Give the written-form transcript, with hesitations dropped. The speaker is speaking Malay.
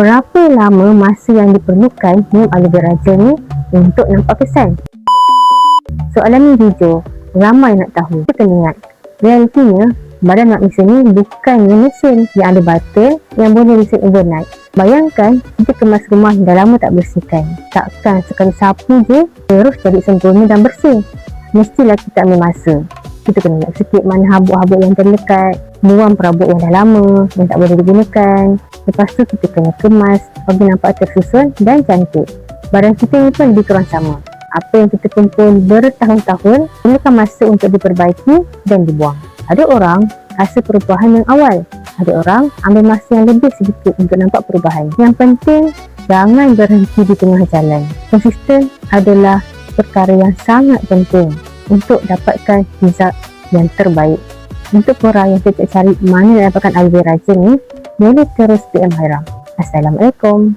Berapa lama masa yang diperlukan neem aloe vera gel ni untuk nampak kesan? Soalan ni jujur, ramai nak tahu. Kita kena ingat, realitinya badan manusia ni bukannya mesin yang ada baterai yang boleh reset overnight. Bayangkan kita kemas rumah dah lama tak bersihkan. Takkan sekali sapu je terus jadi sempurna dan bersih. Mestilah kita ambil masa. Kita kena lihat sikit mana habuk-habuk yang terlekat, buang perabot yang dah lama yang tak boleh digunakan. Lepas tu kita kena kemas bagi nampak tersusun dan cantik. Badan kita ni pun lebih kurang sama. Apa yang kita kumpul bertahun-tahun perlukan masa untuk diperbaiki dan dibuang. Ada orang rasa perubahan yang awal, ada orang ambil masa yang lebih sedikit untuk nampak perubahan. Yang penting jangan berhenti di tengah jalan. Konsisten adalah perkara yang sangat penting untuk dapatkan result yang terbaik. Untuk korang yang tertarik cari mana nak dapatkan aloe vera gel ni, boleh terus DM Haira. Assalamualaikum.